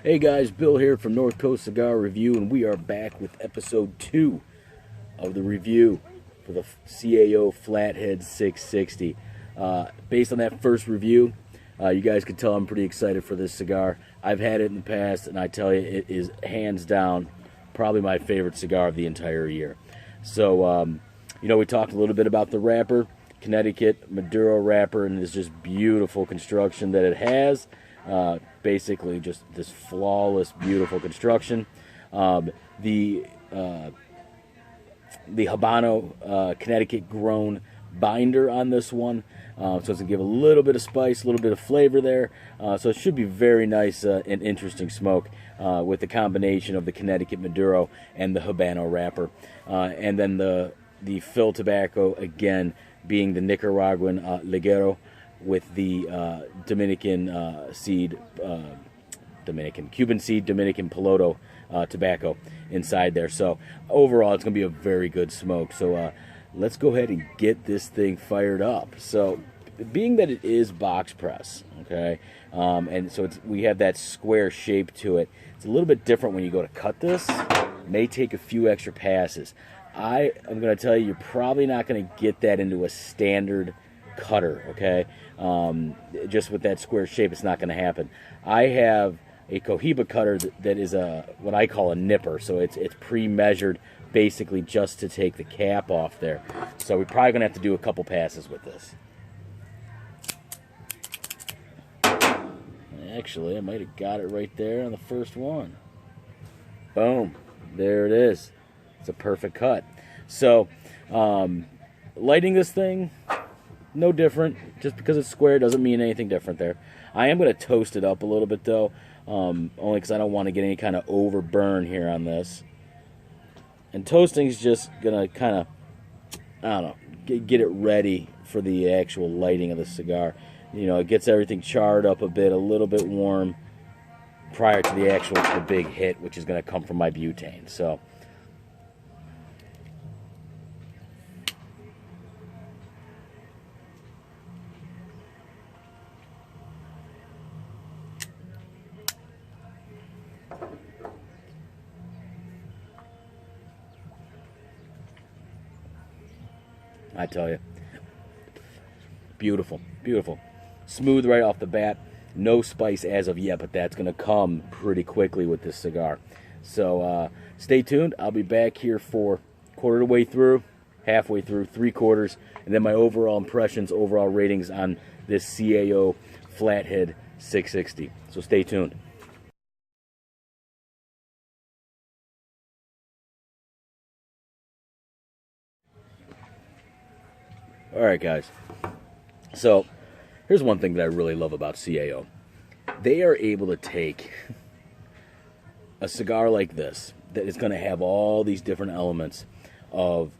Hey guys, Bill here from North Coast Cigar Review, and we are back with episode 2 of the review for the CAO Flathead 660. Based on that first review, you guys can tell I'm pretty excited for this cigar. I've had it in the past, and I tell you, it is hands down probably my favorite cigar of the entire year. So, we talked a little bit about the wrapper, Connecticut Maduro wrapper, and this just beautiful construction that it has. Basically, just this flawless, beautiful construction. The Habano Connecticut grown binder on this one, so it's gonna give a little bit of spice, a little bit of flavor there. So it should be very nice and interesting smoke with the combination of the Connecticut Maduro and the Habano wrapper, and then the fill tobacco again being the Nicaraguan Ligero with the Cuban seed, Dominican Piloto tobacco inside there. So overall, it's going to be a very good smoke. So let's go ahead and get this thing fired up. So being that it is box press, okay, and so we have that square shape to it. It's a little bit different when you go to cut this. It may take a few extra passes. I am going to tell you, you're probably not going to get that into a standard cutter, okay? Just with that square shape, it's not going to happen. I have a Cohiba cutter that is what I call a nipper, so it's pre-measured basically just to take the cap off there. So we're probably going to have to do a couple passes with this. Actually, I might have got it right there on the first one. Boom. There it is. It's a perfect cut. So, lighting this thing, no different. Just because it's square doesn't mean anything different there. I am going to toast it up a little bit, though, only because I don't want to get any kind of overburn here on this. And toasting is just going to kind of, I don't know, get it ready for the actual lighting of the cigar. You know, it gets everything charred up a bit, a little bit warm prior to the big hit, which is going to come from my butane. So, I tell you, beautiful, beautiful. Smooth right off the bat. No spice as of yet, but that's going to come pretty quickly with this cigar. So stay tuned. I'll be back here for quarter of the way through, halfway through, 3/4, and then my overall impressions, overall ratings on this CAO Flathead 660. So stay tuned. All right, guys. So here's one thing that I really love about CAO. They are able to take a cigar like this that is going to have all these different elements of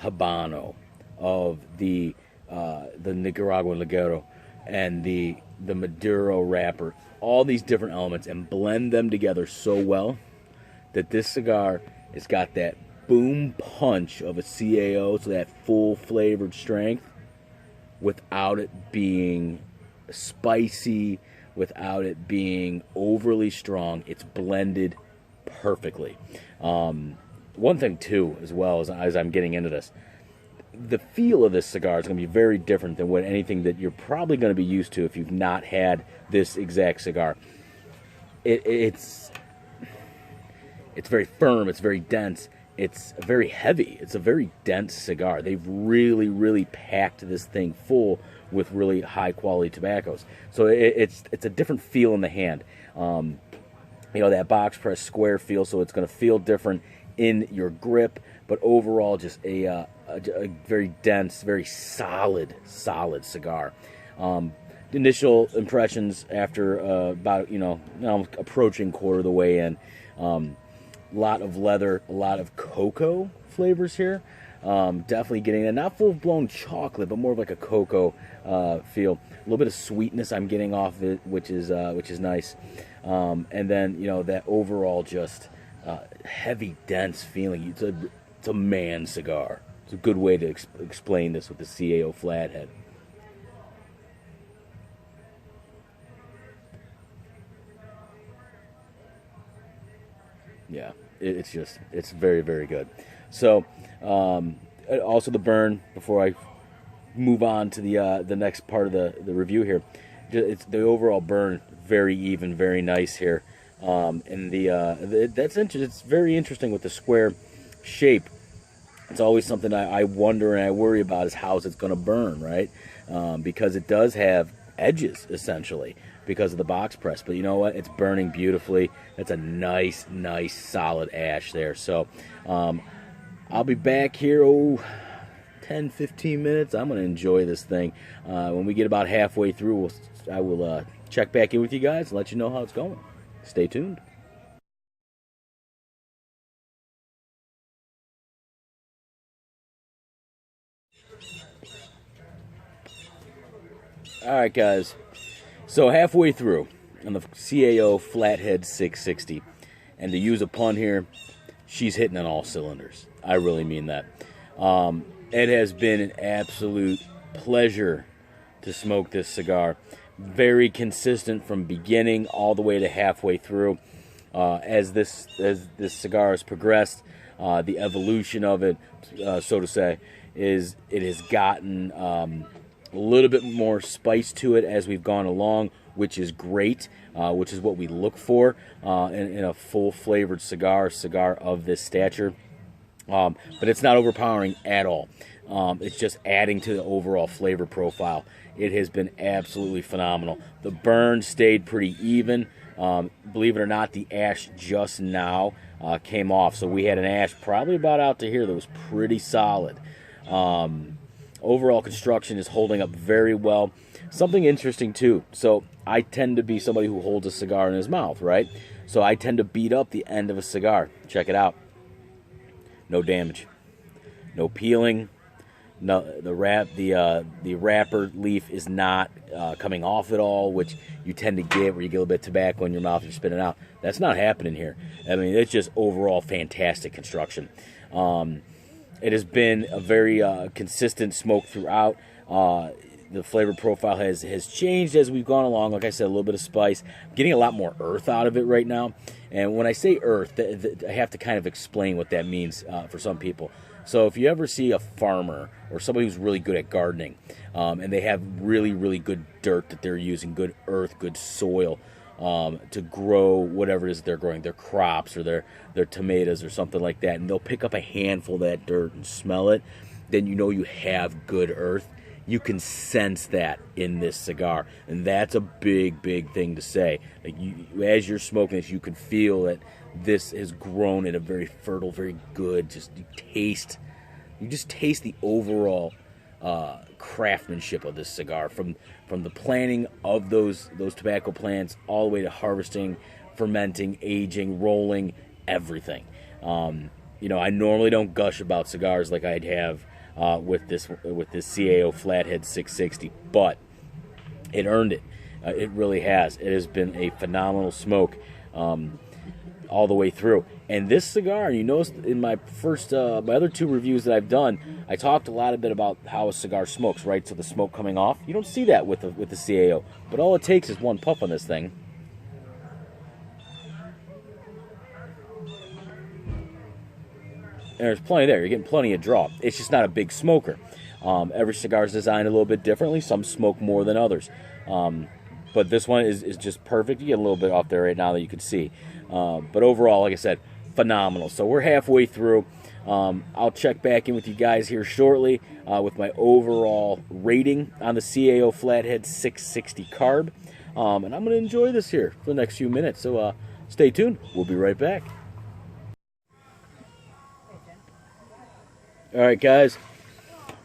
Habano, of the Nicaraguan Ligero, and the Maduro wrapper, all these different elements, and blend them together so well that this cigar has got that boom punch of a CAO, so that full flavored strength, without it being spicy, without it being overly strong. It's blended perfectly. One thing, too, as well, as I'm getting into this, the feel of this cigar is going to be very different than anything that you're probably going to be used to if you've not had this exact cigar. It's very firm, it's very dense, it's very heavy. It's a very dense cigar. They've really, really packed this thing full with really high quality tobaccos. So it's a different feel in the hand. That box press square feel, so it's going to feel different in your grip, but overall just a very dense, very solid cigar. Initial impressions after about, now approaching quarter of the way in. Lot of leather, a lot of cocoa flavors here. Definitely getting that, not full-blown chocolate, but more of like a cocoa feel. A little bit of sweetness I'm getting off it, which is nice. And then that overall just heavy, dense feeling. It's a man cigar. It's a good way to explain this with the CAO Flathead. Yeah, it's very, very good. So, also the burn, before I move on to the next part of the review here, it's the overall burn, very even, very nice here. And that's interesting. It's very interesting with the square shape. It's always something I wonder and I worry about is how's it's going to burn, right? Because it does have edges, essentially, because of the box press. But you know what? It's burning beautifully. That's a nice, solid ash there. So I'll be back here, 10, 15 minutes. I'm going to enjoy this thing. When we get about halfway through, I will check back in with you guys and let you know how it's going. Stay tuned. All right, guys. So halfway through on the CAO Flathead 660, and to use a pun here, she's hitting on all cylinders. I really mean that. It has been an absolute pleasure to smoke this cigar. Very consistent from beginning all the way to halfway through. As this cigar has progressed, the evolution of it, so to say, is it has gotten a little bit more spice to it as we've gone along, which is great, which is what we look for in a full-flavored cigar of this stature. But it's not overpowering at all. It's just adding to the overall flavor profile. It has been absolutely phenomenal. The burn stayed pretty even. Believe it or not, the ash just now came off. So we had an ash probably about out to here that was pretty solid. Overall construction is holding up very well. Something interesting too. So I tend to be somebody who holds a cigar in his mouth, right? So I tend to beat up the end of a cigar. Check it out. No damage, no peeling. No, the wrapper leaf is not coming off at all, which you tend to get where you get a little bit of tobacco in your mouth and you spit it out. That's not happening here. I mean, it's just overall fantastic construction. It has been a very consistent smoke throughout. The flavor profile has changed as we've gone along. Like I said, a little bit of spice. I'm getting a lot more earth out of it right now. And when I say earth, I have to kind of explain what that means for some people. So if you ever see a farmer or somebody who's really good at gardening, and they have really good dirt that they're using, good earth, good soil, to grow whatever it is they're growing, their crops or their tomatoes or something like that, and they'll pick up a handful of that dirt and smell it, then you know you have good earth. You can sense that in this cigar, and that's a big thing to say. Like as you're smoking this, you can feel that this has grown in a very fertile, very good. You just taste the overall craftsmanship of this cigar, from the planting of those tobacco plants all the way to harvesting, fermenting, aging, rolling, everything. I normally don't gush about cigars like I'd have with this CAO Flathead 660, but it earned it. It really has. It has been a phenomenal smoke all the way through. And this cigar, you noticed in my other two reviews that I've done, I talked a lot about how a cigar smokes, right? So the smoke coming off. You don't see that with the CAO, but all it takes is one puff on this thing. And there's plenty there. You're getting plenty of draw. It's just not a big smoker. Every cigar is designed a little bit differently. Some smoke more than others. But this one is just perfect. You get a little bit off there right now that you can see. But overall, like I said, phenomenal. So we're halfway through. I'll check back in with you guys here shortly with my overall rating on the CAO Flathead 660 Carb. And I'm going to enjoy this here for the next few minutes. So stay tuned. We'll be right back. All right, guys.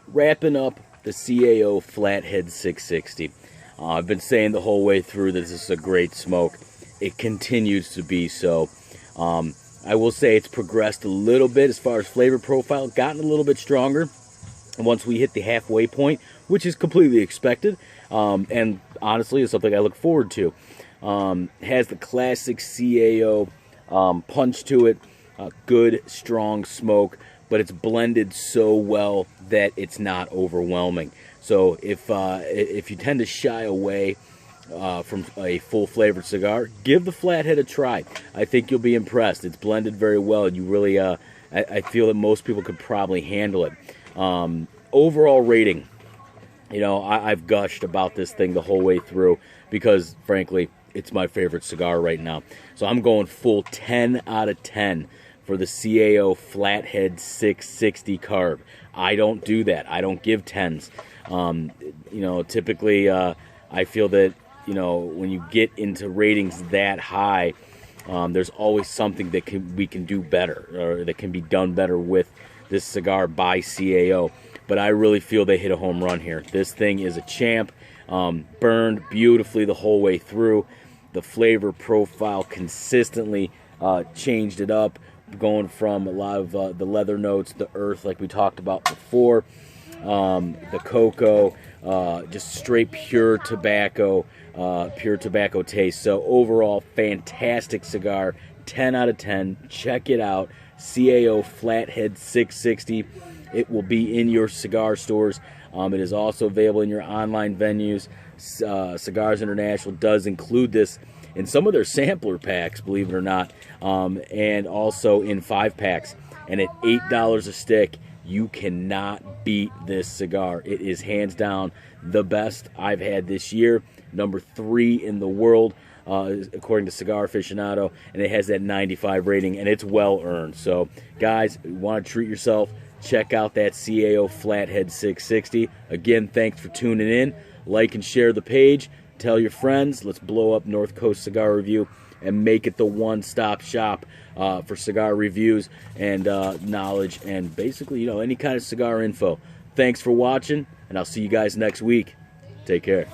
Wrapping up the CAO Flathead 660. I've been saying the whole way through that this is a great smoke. It continues to be so. I will say it's progressed a little bit as far as flavor profile, gotten a little bit stronger once we hit the halfway point, which is completely expected, and honestly is something I look forward to. Has the classic CAO punch to it, good, strong smoke, but it's blended so well that it's not overwhelming. So if you tend to shy away from a full-flavored cigar, give the Flathead a try. I think you'll be impressed. It's blended very well. You really, I feel that most people could probably handle it. Overall rating, you know, I've gushed about this thing the whole way through because, frankly, it's my favorite cigar right now. So I'm going full 10 out of 10 for the CAO Flathead 660 carb. I don't do that. I don't give 10s. You know, typically I feel that, you know, when you get into ratings that high, there's always something that we can do better, or that can be done better with this cigar by CAO. But I really feel they hit a home run here. This thing is a champ. Burned beautifully the whole way through. The flavor profile consistently changed it up, going from a lot of the leather notes, the earth like we talked about before, the cocoa, just straight pure tobacco taste. So overall, fantastic cigar, 10 out of 10. Check it out, CAO Flathead 660. It will be in your cigar stores. It is also available in your online venues. Cigars International does include this in some of their sampler packs, believe it or not, and also in 5-packs. And at $8 a stick, you cannot beat this cigar. It is hands down the best I've had this year. Number 3 in the world, according to Cigar Aficionado, and it has that 95 rating, and it's well earned. So, guys, you want to treat yourself, check out that CAO Flathead 660. Again, thanks for tuning in. Like and share the page. Tell your friends. Let's blow up North Coast Cigar Review and make it the one-stop shop for cigar reviews and knowledge and basically, you know, any kind of cigar info. Thanks for watching, and I'll see you guys next week. Take care.